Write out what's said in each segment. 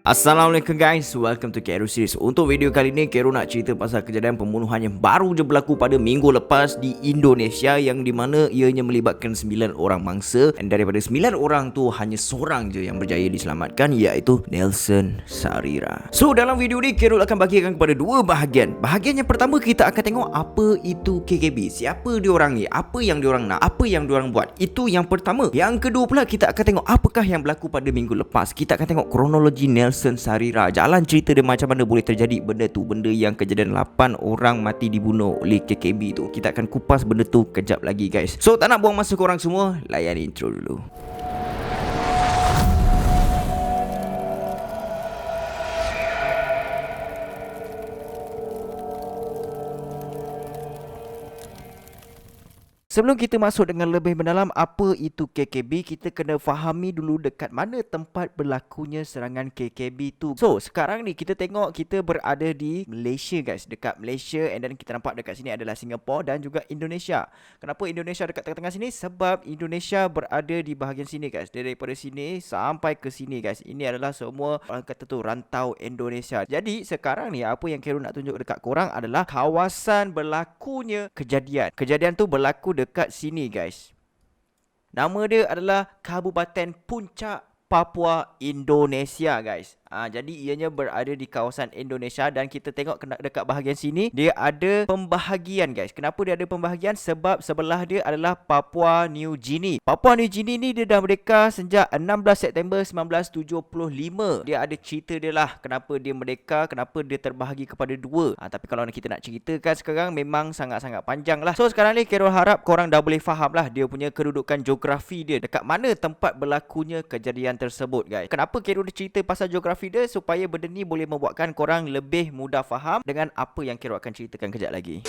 Assalamualaikum guys, welcome to Kero Series. Untuk video kali ni, Kero nak cerita pasal kejadian pembunuhan yang baru je berlaku pada minggu lepas di Indonesia, yang di mana ianya melibatkan 9 orang mangsa, dan daripada 9 orang tu hanya seorang je yang berjaya diselamatkan, iaitu Nelson Sarira. So dalam video ni, Kero akan bagikan kepada dua bahagian. Bahagian yang pertama, kita akan tengok apa itu KKB, siapa diorang ni, apa yang diorang nak, apa yang diorang buat. Itu yang pertama. Yang kedua pula, kita akan tengok apakah yang berlaku pada minggu lepas. Kita akan tengok kronologi Nelson Sarira, jalan cerita dia macam mana boleh terjadi benda tu, benda yang kejadian 8 orang mati dibunuh oleh KKB tu. Kita akan kupas benda tu kejap lagi guys. So tak nak buang masa korang semua, layan intro dulu. Sebelum kita masuk dengan lebih mendalam apa itu KKB, kita kena fahami dulu dekat mana tempat berlakunya serangan KKB tu. So, sekarang ni kita tengok kita berada di Malaysia guys, dekat Malaysia, and then kita nampak dekat sini adalah Singapura dan juga Indonesia. Kenapa Indonesia dekat tengah-tengah sini? Sebab Indonesia berada di bahagian sini guys. Daripada sini sampai ke sini guys. Ini adalah semua orang kata tu rantau Indonesia. Jadi, sekarang ni apa yang Kero nak tunjuk dekat korang adalah kawasan berlakunya kejadian. Kejadian tu berlaku dekat sini guys. Nama dia adalah Kabupaten Puncak, Papua, Indonesia guys. Jadi ianya berada di kawasan Indonesia, dan kita tengok dekat bahagian sini dia ada pembahagian guys. Kenapa dia ada pembahagian? Sebab sebelah dia adalah Papua New Guinea. Papua New Guinea ni dia dah merdeka sejak 16 September 1975. Dia ada cerita dia lah kenapa dia merdeka, kenapa dia terbahagi kepada dua. Tapi kalau kita nak ceritakan sekarang memang sangat-sangat panjang lah. So sekarang ni Kero harap korang dah boleh faham lah dia punya kedudukan geografi dia, dekat mana tempat berlakunya kejadian tersebut guys. Kenapa Kero dah cerita pasal geografi dia? Supaya benda ni boleh membuatkan korang lebih mudah faham dengan apa yang Kero akan ceritakan kejap lagi.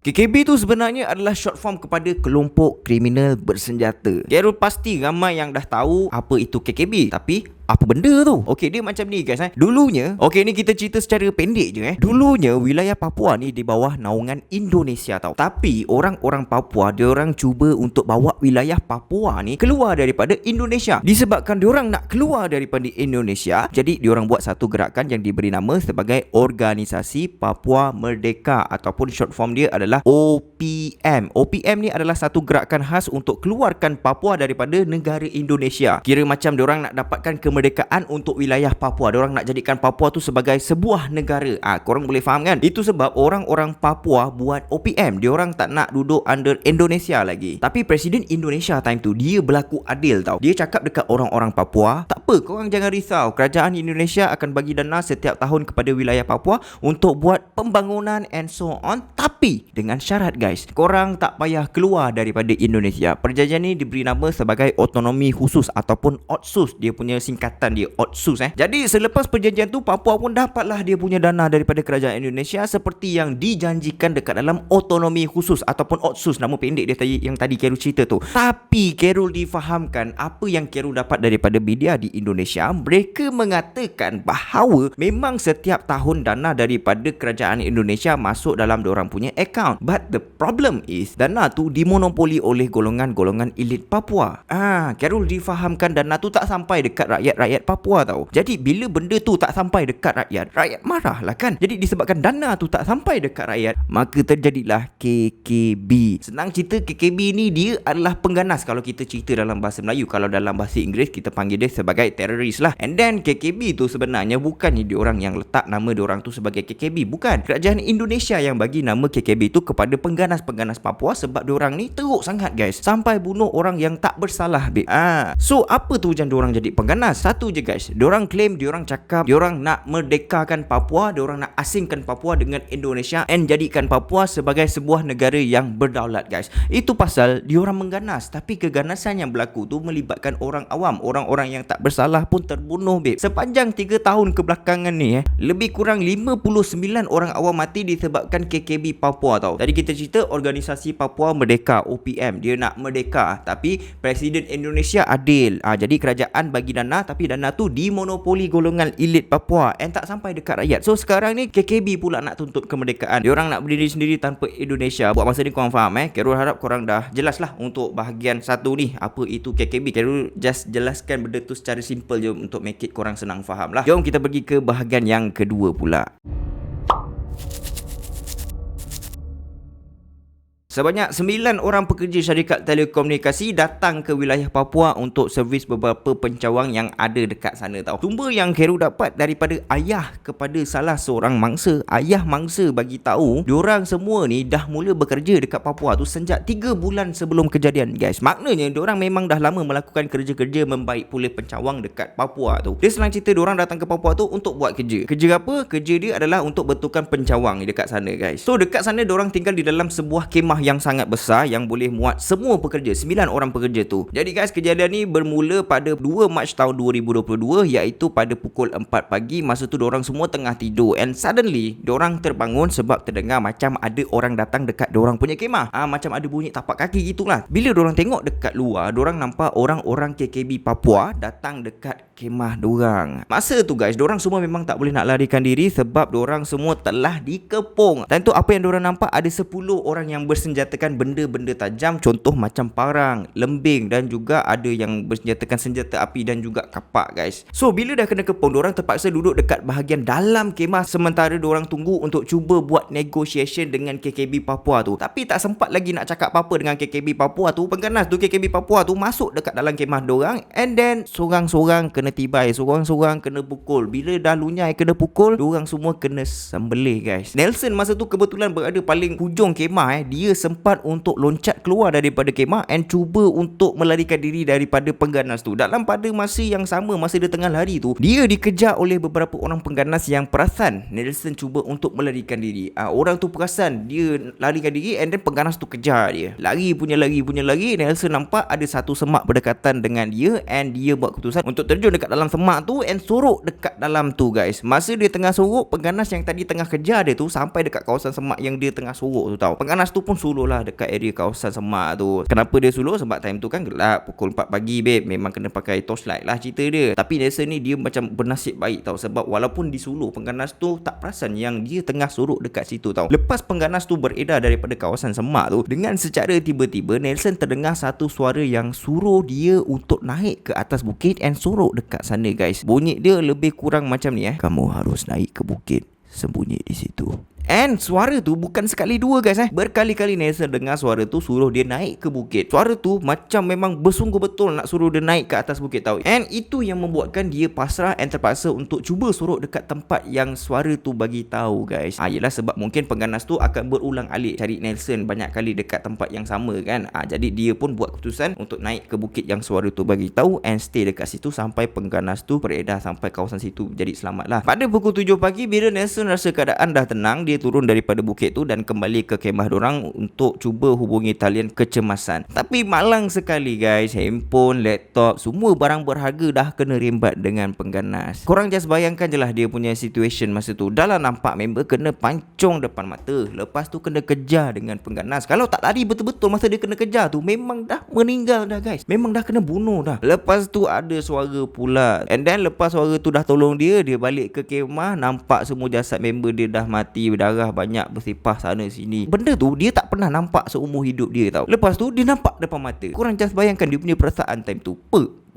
KKB tu sebenarnya adalah short form kepada kelompok kriminal bersenjata. Kero pasti ramai yang dah tahu apa itu KKB, tapi apa benda tu? Okey, dia macam ni guys. Dulunya, okey ni kita cerita secara pendek je. Dulunya wilayah Papua ni di bawah naungan Indonesia tau. Tapi orang-orang Papua, diorang cuba untuk bawa wilayah Papua ni keluar daripada Indonesia. Disebabkan diorang nak keluar daripada Indonesia, jadi diorang buat satu gerakan yang diberi nama sebagai Organisasi Papua Merdeka, ataupun short form dia adalah OPM. OPM ni adalah satu gerakan khas untuk keluarkan Papua daripada negara Indonesia. Kira macam diorang nak dapatkan kemerdekaan untuk wilayah Papua. Diorang nak jadikan Papua tu sebagai sebuah negara. Korang boleh faham kan? Itu sebab orang-orang Papua buat OPM. Diorang tak nak duduk under Indonesia lagi. Tapi Presiden Indonesia time tu dia berlaku adil tau. Dia cakap dekat orang-orang Papua, tak apa, korang jangan risau. Kerajaan Indonesia akan bagi dana setiap tahun kepada wilayah Papua untuk buat pembangunan and so on. Tapi dengan syarat guys, korang tak payah keluar daripada Indonesia. Perjanjian ni diberi nama sebagai Otonomi Khusus ataupun OTSUS. Dia punya singkatan dia, OTSUS. Jadi selepas perjanjian tu, Papua pun dapatlah dia punya dana daripada kerajaan Indonesia seperti yang dijanjikan dekat dalam Otonomi Khusus ataupun OTSUS, nama pendek dia tadi, yang tadi Kero cerita tu. Tapi Kero difahamkan apa yang Kero dapat daripada media di Indonesia. Mereka mengatakan bahawa memang setiap tahun dana daripada kerajaan Indonesia masuk dalam diorang punya account. But the problem is dana tu dimonopoli oleh golongan-golongan elit Papua. Kero difahamkan dana tu tak sampai dekat rakyat-rakyat Papua tau. Jadi bila benda tu tak sampai dekat rakyat, rakyat marah lah kan. Jadi disebabkan dana tu tak sampai dekat rakyat, maka terjadilah KKB. Senang cerita, KKB ni dia adalah pengganas kalau kita cerita dalam bahasa Melayu. Kalau dalam bahasa Inggeris kita panggil dia sebagai teroris lah. And then KKB tu sebenarnya bukannya diorang yang letak nama diorang tu sebagai KKB. Bukan. Kerajaan Indonesia yang bagi nama KKB tu kepada pengganas-pengganas Papua, sebab diorang ni teruk sangat guys, sampai bunuh orang yang tak bersalah. So apa tujuan diorang jadi pengganas? Satu je guys, diorang claim, diorang cakap diorang nak merdekakan Papua, diorang nak asingkan Papua dengan Indonesia and jadikan Papua sebagai sebuah negara yang berdaulat guys. Itu pasal diorang mengganas, tapi keganasan yang berlaku tu melibatkan orang awam, orang-orang yang tak bersalah pun terbunuh Sepanjang 3 tahun kebelakangan ni lebih kurang 59 orang awam mati disebabkan KKB Papua tau. Tadi kita cerita Organisasi Papua Merdeka, OPM, dia nak merdeka, tapi Presiden Indonesia adil. Jadi kerajaan bagi dana tapi dana tu dimonopoli golongan elit Papua and tak sampai dekat rakyat. So sekarang ni KKB pula nak tuntut kemerdekaan. Diorang nak berdiri sendiri tanpa Indonesia. Buat masa ni korang faham Kerul harap korang dah jelas lah untuk bahagian satu ni, apa itu KKB. Kerul just jelaskan benda tu secara simple je untuk make it korang senang faham lah. Jom kita pergi ke bahagian yang kedua pula. Sebanyak 9 orang pekerja syarikat telekomunikasi datang ke wilayah Papua untuk servis beberapa pencawang yang ada dekat sana tau. Sumber yang Khairul dapat daripada ayah kepada salah seorang mangsa. Ayah mangsa bagi tahu diorang semua ni dah mula bekerja dekat Papua tu sejak 3 bulan sebelum kejadian guys. Maknanya diorang memang dah lama melakukan kerja-kerja membaik pulih pencawang dekat Papua tu. Dia senang cerita diorang datang ke Papua tu untuk buat kerja. Kerja apa? Kerja dia adalah untuk betulkan pencawang dekat sana guys. So dekat sana diorang tinggal di dalam sebuah kemah yang sangat besar yang boleh muat semua pekerja, 9 orang pekerja tu. Jadi guys, kejadian ni bermula pada 2 Mac tahun 2022 iaitu pada pukul 4 pagi. Masa tu diorang semua tengah tidur and suddenly diorang terbangun sebab terdengar macam ada orang datang dekat diorang punya kemah. Macam ada bunyi tapak kaki gitulah. Bila diorang tengok dekat luar, diorang nampak orang-orang KKB Papua datang dekat kemah diorang. Masa tu guys, diorang semua memang tak boleh nak larikan diri sebab diorang semua telah dikepung. Dan tu apa yang diorang nampak, ada 10 orang yang bersenjatakan benda-benda tajam, contoh macam parang, lembing dan juga ada yang bersenjatakan senjata api dan juga kapak guys. So bila dah kena kepung, diorang terpaksa duduk dekat bahagian dalam kemah sementara diorang tunggu untuk cuba buat negotiation dengan KKB Papua tu. Tapi tak sempat lagi nak cakap apa-apa dengan KKB Papua tu. Pengganas tu KKB Papua tu masuk dekat dalam kemah diorang and then sorang-sorang kena tibai, sorang-sorang kena pukul. Bila dah lunyai kena pukul, diorang semua kena sembelih guys. Nelson masa tu kebetulan berada paling hujung kemah. Dia sempat untuk loncat keluar daripada kemah and cuba untuk melarikan diri daripada pengganas tu. Dalam pada masa yang sama, masa dia tengah lari tu, dia dikejar oleh beberapa orang pengganas yang perasan Nelson cuba untuk melarikan diri. Orang tu perasan dia larikan diri and then pengganas tu kejar dia. Lari punya lari. Nelson nampak ada satu semak berdekatan dengan dia and dia buat keputusan untuk terjun dekat dalam semak tu and sorok dekat dalam tu guys. Masa dia tengah sorok, pengganas yang tadi tengah kejar dia tu sampai dekat kawasan semak yang dia tengah sorok tu tau. Pengganas tu pun suluh lah dekat area kawasan semak tu. Kenapa dia suluh? Sebab time tu kan gelap, pukul 4 pagi babe, memang kena pakai torchlight lah cerita dia. Tapi Nelson ni dia macam bernasib baik tau, sebab walaupun disuluh, pengganas tu tak perasan yang dia tengah sorok dekat situ tau. Lepas pengganas tu beredar daripada kawasan semak tu, dengan secara tiba-tiba Nelson terdengar satu suara yang suruh dia untuk naik ke atas bukit and sorok dekat sana guys. Bunyi dia lebih kurang macam ni kamu harus naik ke bukit, sembunyi di situ. And suara tu bukan sekali dua guys Berkali-kali Nelson dengar suara tu suruh dia naik ke bukit. Suara tu macam memang bersungguh betul nak suruh dia naik ke atas bukit tau. And itu yang membuatkan dia pasrah and terpaksa untuk cuba sorok dekat tempat yang suara tu bagi tahu guys. Yelah sebab mungkin pengganas tu akan berulang alik cari Nelson banyak kali dekat tempat yang sama kan. Jadi dia pun buat keputusan untuk naik ke bukit yang suara tu bagi tahu and stay dekat situ sampai pengganas tu beredar sampai kawasan situ. Jadi selamatlah. Pada pukul 7 pagi bila Nelson rasa keadaan dah tenang, dia turun daripada bukit tu dan kembali ke kemah dorang untuk cuba hubungi talian kecemasan. Tapi malang sekali guys, handphone, laptop, semua barang berharga dah kena rembat dengan pengganas. Korang just bayangkan je lah dia punya situation masa tu. Dah lah nampak member kena pancung depan mata, lepas tu kena kejar dengan pengganas. Kalau tak lari betul-betul masa dia kena kejar tu, memang dah meninggal dah guys, memang dah kena bunuh dah. Lepas tu ada suara pula, and then lepas suara tu dah tolong dia, dia balik ke kemah, nampak semua jasad member dia dah mati, darah banyak bersipah sana sini. Benda tu dia tak pernah nampak seumur hidup dia tau. Lepas tu dia nampak depan mata. Korang just bayangkan dia punya perasaan time tu.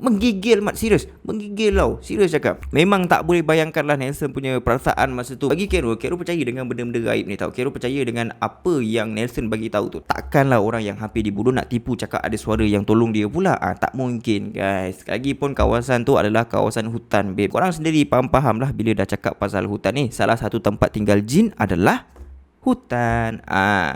Menggigil mat, serius. Menggigil tau, serius cakap. Memang tak boleh bayangkan lah Nelson punya perasaan masa tu. Bagi Khairul percaya dengan benda-benda gaib ni tau. Khairul percaya dengan apa yang Nelson bagi tahu tu. Takkanlah orang yang hampir dibunuh nak tipu cakap ada suara yang tolong dia pula. Tak mungkin guys. Lagipun kawasan tu adalah kawasan hutan babe. Korang sendiri faham lah bila dah cakap pasal hutan ni. Salah satu tempat tinggal jin adalah hutan.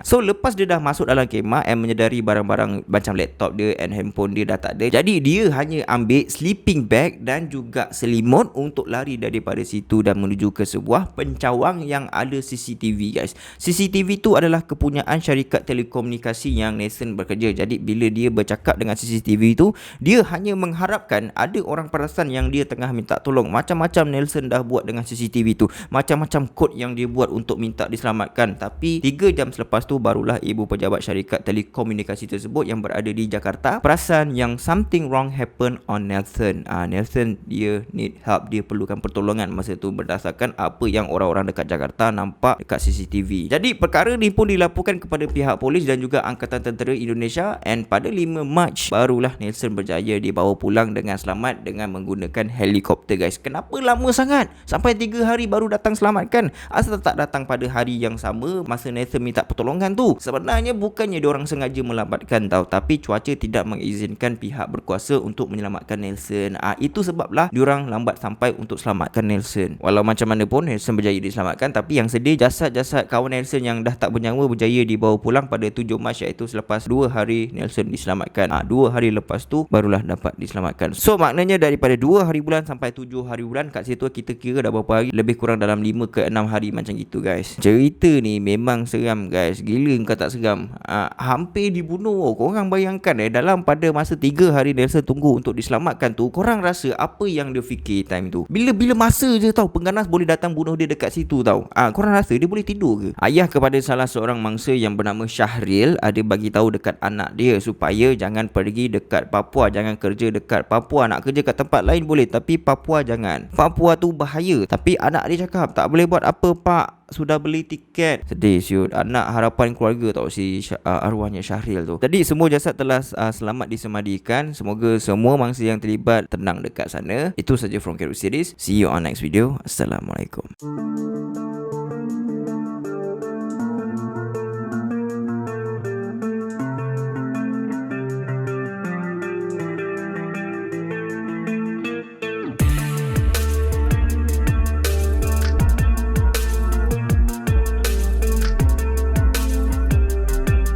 So lepas dia dah masuk dalam kemah and menyedari barang-barang macam laptop dia and handphone dia dah tak ada, jadi dia hanya ambil sleeping bag dan juga selimut untuk lari daripada situ dan menuju ke sebuah pencawang yang ada CCTV guys. CCTV tu adalah kepunyaan syarikat telekomunikasi yang Nelson bekerja. Jadi bila dia bercakap dengan CCTV tu, dia hanya mengharapkan ada orang perasan yang dia tengah minta tolong. Macam-macam Nelson dah buat dengan CCTV tu, macam-macam kod yang dia buat untuk minta diselamatkan. Tapi 3 jam selepas tu barulah ibu pejabat syarikat telekomunikasi tersebut yang berada di Jakarta perasan yang something wrong happen on Nelson. Nelson dia need help, dia perlukan pertolongan masa tu berdasarkan apa yang orang-orang dekat Jakarta nampak dekat CCTV. Jadi perkara ni pun dilaporkan kepada pihak polis dan juga Angkatan Tentera Indonesia, and pada 5 Mac barulah Nelson berjaya dibawa pulang dengan selamat dengan menggunakan helikopter, guys. Kenapa lama sangat? Sampai 3 hari baru datang selamatkan. Asal tak datang pada hari yang sama masa Nelson minta pertolongan tu. Sebenarnya bukannya diorang sengaja melambatkan tau, tapi cuaca tidak mengizinkan pihak berkuasa untuk menyelamatkan Nelson. Itu sebablah diorang lambat sampai untuk selamatkan Nelson. Walau macam mana pun Nelson berjaya diselamatkan, tapi yang sedih jasad-jasad kawan Nelson yang dah tak bernyawa berjaya dibawa pulang pada 7 Mac, iaitu selepas 2 hari Nelson diselamatkan. 2 hari lepas tu barulah dapat diselamatkan. So maknanya daripada 2 hari bulan sampai 7 hari bulan, kat situ kita kira dah berapa hari? Lebih kurang dalam 5 ke 6 hari macam gitu, guys. Cerita ni memang seram, guys. Gila kau tak seram. Hampir dibunuh. Korang bayangkan dalam pada masa 3 hari Nelson tunggu untuk diselamatkan tu, korang rasa apa yang dia fikir time tu? Bila masa je tau pengganas boleh datang bunuh dia dekat situ tau. Korang rasa dia boleh tidur ke? Ayah kepada salah seorang mangsa yang bernama Syahril ada bagi tahu dekat anak dia supaya jangan pergi dekat Papua, jangan kerja dekat Papua. Nak kerja kat tempat lain boleh, tapi Papua jangan. Papua tu bahaya. Tapi anak dia cakap tak boleh buat apa pak, sudah beli tiket. Sedih siut. Anak harapan keluarga tau si arwahnya Syahril tu. Jadi semua jasad telah selamat disemadikan. Semoga semua mangsa yang terlibat tenang dekat sana. Itu saja from Kerus Series. See you on next video. Assalamualaikum.